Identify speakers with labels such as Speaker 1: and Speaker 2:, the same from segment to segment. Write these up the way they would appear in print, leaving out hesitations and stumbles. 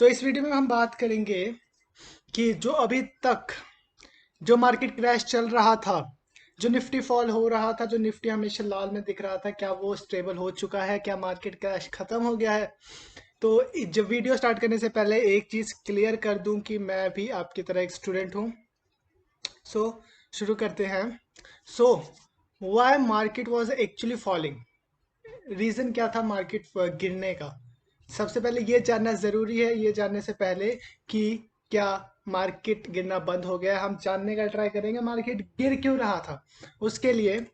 Speaker 1: इस वीडियो में हम बात करेंगे कि जो अभी तक जो मार्केट क्रैश चल रहा था, जो निफ्टी फॉल हो रहा था, जो निफ्टी हमेशा लाल में दिख रहा था, क्या वो स्टेबल हो चुका है? क्या मार्केट क्रैश खत्म हो गया है? तो जब वीडियो स्टार्ट करने से पहले एक चीज़ क्लियर कर दूं कि मैं भी आपकी तरह एक स्टूडेंट हूं। सो शुरू करते हैं। So why market was actually falling? Reason क्या था मार्केट गिरने का? सबसे पहले ये जानना ज़रूरी है। ये जानने से पहले कि क्या मार्केट गिरना बंद हो गया, हम जानने का ट्राई करेंगे मार्केट गिर क्यों रहा था। उसके लिए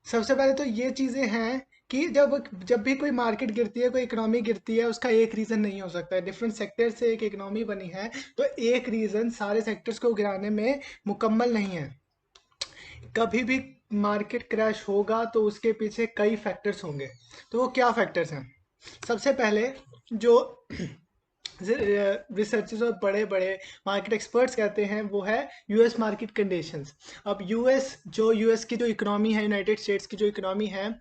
Speaker 1: सबसे पहले तो ये चीज़ें हैं कि जब जब भी कोई मार्केट गिरती है, कोई इकोनॉमी गिरती है, उसका एक रीज़न नहीं हो सकता है। डिफरेंट सेक्टर से एक इकोनॉमी बनी है, तो एक रीज़न सारे सेक्टर्स को गिराने में मुकम्मल नहीं है। कभी भी मार्केट क्रैश होगा तो उसके पीछे कई फैक्टर्स होंगे। तो वो क्या फैक्टर्स हैं? सबसे पहले जो रिसर्चर्स और बड़े बड़े मार्केट एक्सपर्ट्स कहते हैं वो है यूएस मार्केट कंडीशंस। अब यूएस की जो इकोनॉमी है, यूनाइटेड स्टेट्स की जो इकोनॉमी है,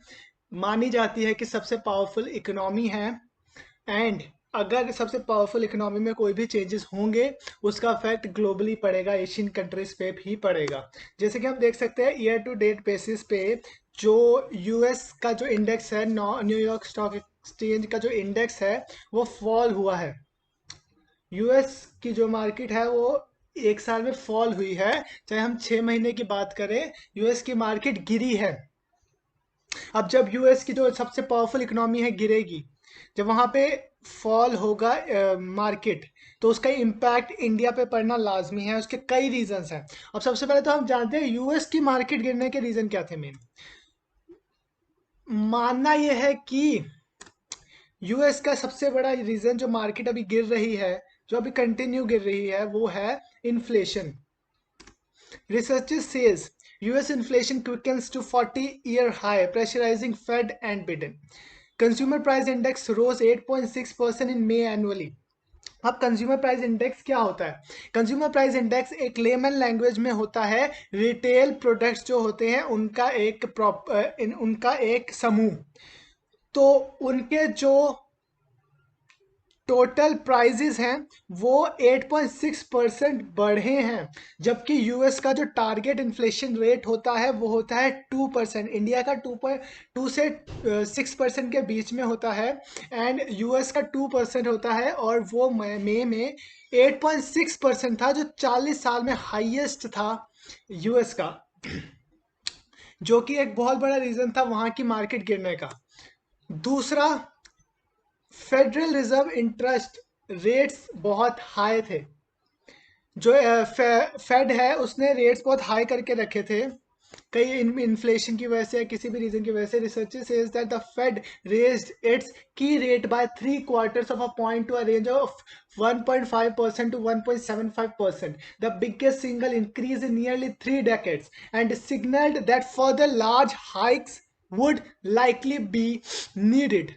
Speaker 1: मानी जाती है कि सबसे पावरफुल इकोनॉमी है। एंड अगर सबसे पावरफुल इकोनॉमी में कोई भी चेंजेस होंगे, उसका इफेक्ट ग्लोबली पड़ेगा, एशियन कंट्रीज पे भी पड़ेगा। जैसे कि हम देख सकते हैं ईयर टू डेट बेसिस पे जो यूएस का जो इंडेक्स है, न्यूयॉर्क स्टॉक एक्सचेंज का जो इंडेक्स है, वो फॉल हुआ है। यूएस की जो मार्केट है वो एक साल में फॉल हुई है। चाहे हम 6 महीने की बात करें, यूएस की मार्केट गिरी है। अब जब यूएस की जो सबसे पावरफुल इकोनॉमी है गिरेगी, जब वहां पे फॉल होगा मार्केट, तो उसका इम्पैक्ट इंडिया पे पड़ना लाजमी है। उसके कई रीजंस हैं। अब सबसे पहले तो हम जानते हैं यूएस की मार्केट गिरने के रीजन क्या थे। मेन मानना यह है कि यूएस का सबसे बड़ा रीजन जो मार्केट अभी गिर रही है, जो अभी कंटिन्यू गिर रही है, वो है inflation. Researchers says US inflation quickens to 40-year high, pressurizing Fed and Biden. Consumer Price Index rose 8.6% in May annually. अब कंज्यूमर प्राइस इंडेक्स क्या होता है? कंज्यूमर प्राइस इंडेक्स एक लेमन लैंग्वेज में होता है रिटेल प्रोडक्ट्स जो होते हैं उनका एक समूह। तो उनके जो टोटल प्राइजेस हैं वो 8.6% बढ़े हैं। जबकि यूएस का जो टारगेट इन्फ्लेशन रेट होता है वो होता है 2%। इंडिया का 2.2 से 6% के बीच में होता है, एंड यूएस का 2% होता है। और वो मई में 8.6% था, जो 40 साल में हाईएस्ट था यूएस का, जो कि एक बहुत बड़ा रीजन था वहां की मार्केट गिरने का। दूसरा, फेडरल रिजर्व इंटरेस्ट रेट्स बहुत हाई थे। जो फेड है उसने रेट्स बहुत हाई करके रखे थे, कई इन्फ्लेशन की वजह से या किसी भी रीजन की वजह से। Researchers says that the fed raised its key rate by 3/4 of a point to a range of 1.5% to 1.75%, the biggest single increase in nearly 3 decades, and signaled that further large hikes would likely be needed.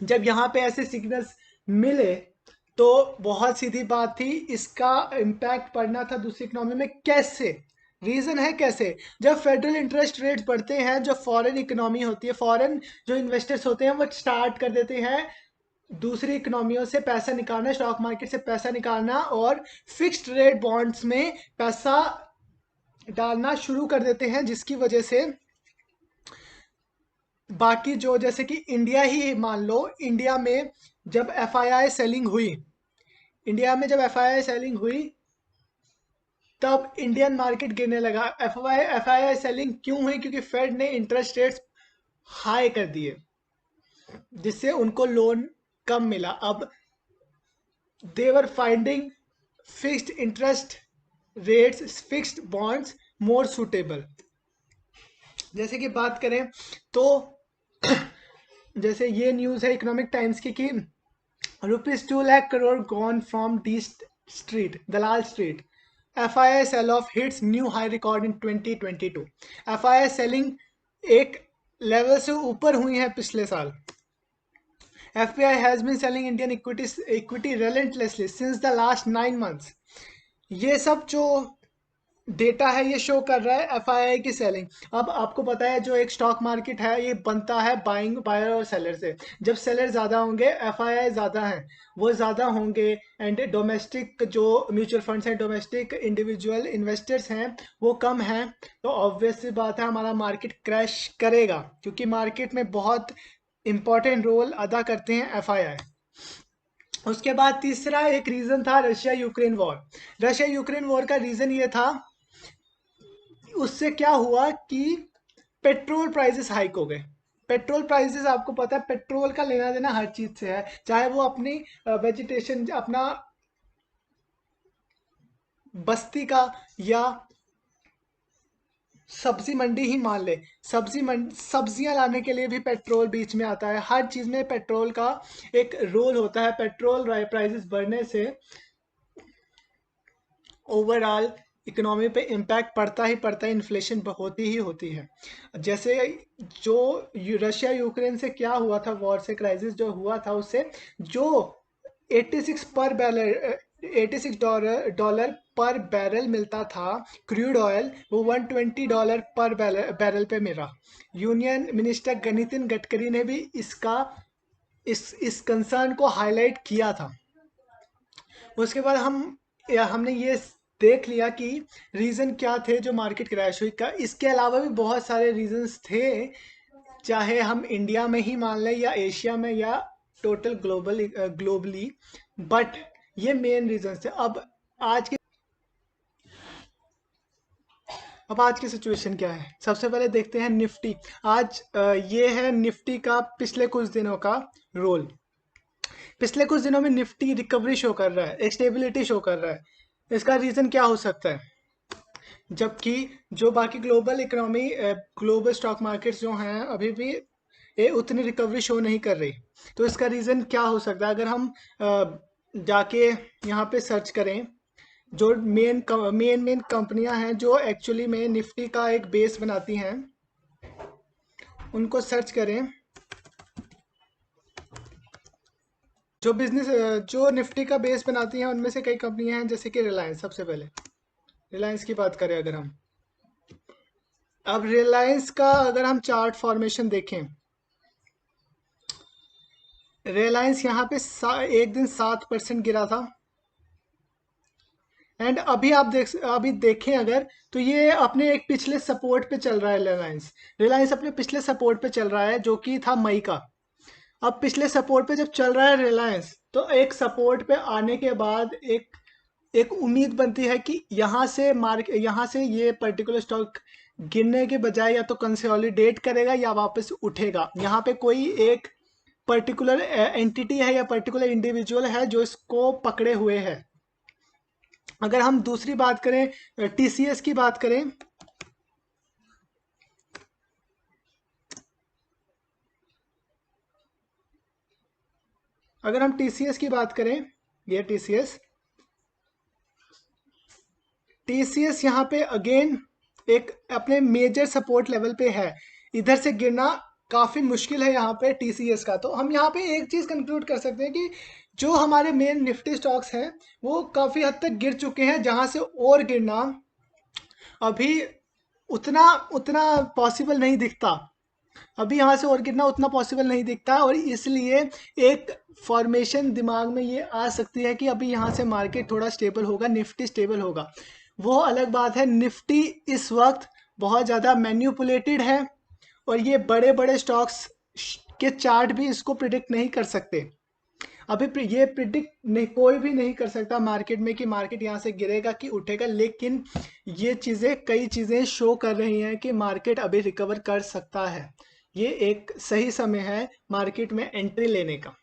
Speaker 1: जब यहाँ पे ऐसे signals मिले तो बहुत सीधी बात थी, इसका इम्पैक्ट पड़ना था दूसरी इकोनॉमी में। कैसे? रीजन है कैसे? जब फेडरल इंटरेस्ट रेट्स बढ़ते हैं, जो फॉरेन इकोनॉमी होती है, फॉरेन जो इन्वेस्टर्स होते हैं, वो स्टार्ट कर देते हैं दूसरी इकोनॉमियों से पैसा निकालना, स्टॉक मार्केट से पैसा निकालना, और फिक्स्ड रेट बॉन्ड्स में पैसा डालना शुरू कर देते हैं, जिसकी वजह से बाकी जो, जैसे कि इंडिया ही मान लो, इंडिया में जब एफआईआई सेलिंग हुई, इंडिया में जब एफआईआई सेलिंग हुई तब इंडियन मार्केट गिरने लगा। एफआईआई सेलिंग क्यों हुई? क्योंकि फेड ने इंटरेस्ट रेट्स हाई कर दिए, जिससे उनको लोन कम मिला। अब they're finding fixed interest rates, fixed bonds more suitable. जैसे कि बात करें तो जैसे ये न्यूज़ है इकोनॉमिक टाइम्स की कि ₹2 lakh crore gone from D Street, Dalal Street. FII sell-off hits new high record in 2022. FII selling एक लेवल से ऊपर हुई है पिछले साल। FPI has been selling Indian equity relentlessly since the last 9 months. ये सब जो डेटा है ये शो कर रहा है एफआईआई की सेलिंग। अब आपको पता है जो एक स्टॉक मार्केट है ये बनता है बाइंग बायर और सेलर से। जब सेलर ज़्यादा होंगे एफआईआई ज़्यादा है, वो ज़्यादा होंगे। एंड डोमेस्टिक जो म्यूचुअल फंड्स हैं, डोमेस्टिक इंडिविजुअल इन्वेस्टर्स हैं वो कम हैं। तो ऑब्वियस सी बात है हमारा मार्केट क्रैश करेगा, क्योंकि मार्केट में बहुत इंपॉर्टेंट रोल अदा करते हैं एफआईआई। उसके बाद तीसरा एक रीज़न था Russia Ukraine war. Russia Ukraine war का रीज़न ये था, उससे क्या हुआ कि पेट्रोल प्राइसेस हाइक हो गए। पेट्रोल प्राइसेस आपको पता है पेट्रोल का लेना देना हर चीज से है, चाहे वो अपनी वेजिटेशन अपना बस्ती का या सब्जी मंडी ही मान ले। सब्जियां लाने के लिए भी पेट्रोल बीच में आता है। हर चीज में पेट्रोल का एक रोल होता है। पेट्रोल प्राइसेस बढ़ने से ओवरऑल इकोनॉमी पे इम्पैक्ट पड़ता ही पड़ता है, इन्फ्लेशन होती ही होती है। जैसे जो रशिया यूक्रेन से क्या हुआ था, वॉर से क्राइसिस जो हुआ था उससे जो 86 पर बैरल 86 डॉलर पर बैरल मिलता था क्रूड ऑयल, वो $120 पर बैरल पे मिला। यूनियन मिनिस्टर नितिन गडकरी ने भी इस कंसर्न को हाईलाइट किया था। उसके बाद हमने ये देख लिया कि रीज़न क्या थे जो मार्केट क्रैश हुई का। इसके अलावा भी बहुत सारे रीजंस थे, चाहे हम इंडिया में ही मान लें या एशिया में या टोटल ग्लोबली, बट ये मेन रीजंस थे। आज की अब आज की सिचुएशन क्या है, सबसे पहले देखते हैं निफ्टी। आज ये है निफ्टी का पिछले कुछ दिनों का रोल। पिछले कुछ दिनों में निफ्टी रिकवरी शो कर रहा है, एक स्टेबिलिटी शो कर रहा है। इसका रीज़न क्या हो सकता है, जबकि जो बाकी global economy global stock markets जो हैं अभी भी ये उतनी रिकवरी शो नहीं कर रही। तो इसका रीज़न क्या हो सकता है, अगर हम जाके यहाँ पे सर्च करें जो मेन मेन कंपनियां हैं जो एक्चुअली में निफ्टी का एक बेस बनाती हैं, उनको सर्च करें। जो निफ्टी का बेस बनाती हैं उनमें से कई कंपनियां हैं, जैसे कि रिलायंस। सबसे पहले रिलायंस की बात करें अगर हम, अब रिलायंस का अगर हम चार्ट फॉर्मेशन देखें, रिलायंस यहाँ पे एक दिन 7% गिरा था। एंड अभी देखें अगर, तो ये अपने एक पिछले सपोर्ट पे चल रहा है। रिलायंस रिलायंस अपने पिछले सपोर्ट पे चल रहा है जो कि था मई का। अब पिछले सपोर्ट पे जब चल रहा है रिलायंस, तो एक सपोर्ट पे आने के बाद एक उम्मीद बनती है कि यहाँ से ये पर्टिकुलर स्टॉक गिरने के बजाय या तो कंसोलिडेट करेगा या वापस उठेगा। यहाँ पे कोई एक पर्टिकुलर एंटिटी है या पर्टिकुलर इंडिविजुअल है जो इसको पकड़े हुए है। अगर हम दूसरी बात करें, टीसीएस की बात करें, अगर हम टीसीएस की बात करें, ये टीसीएस यहाँ पे अगेन एक अपने मेजर सपोर्ट लेवल पे है। इधर से गिरना काफ़ी मुश्किल है यहाँ पे टीसीएस का। तो हम यहाँ पे एक चीज़ कंक्लूड कर सकते हैं कि जो हमारे मेन निफ्टी स्टॉक्स हैं वो काफ़ी हद तक गिर चुके हैं, जहाँ से और गिरना अभी उतना उतना पॉसिबल नहीं दिखता। अभी यहाँ से और गिरना उतना पॉसिबल नहीं दिखता, और इसलिए एक फॉर्मेशन दिमाग में ये आ सकती है कि अभी यहाँ से मार्केट थोड़ा स्टेबल होगा, निफ्टी स्टेबल होगा। वो अलग बात है, निफ्टी इस वक्त बहुत ज़्यादा मैन्युपुलेटेड है, और ये बड़े बड़े स्टॉक्स के चार्ट भी इसको प्रिडिक्ट नहीं कर सकते। अभी ये प्रिडिक्ट नहीं, कोई भी नहीं कर सकता मार्केट में कि मार्केट यहाँ से गिरेगा कि उठेगा। लेकिन ये कई चीज़ें शो कर रही हैं कि मार्केट अभी रिकवर कर सकता है। ये एक सही समय है मार्केट में एंट्री लेने का।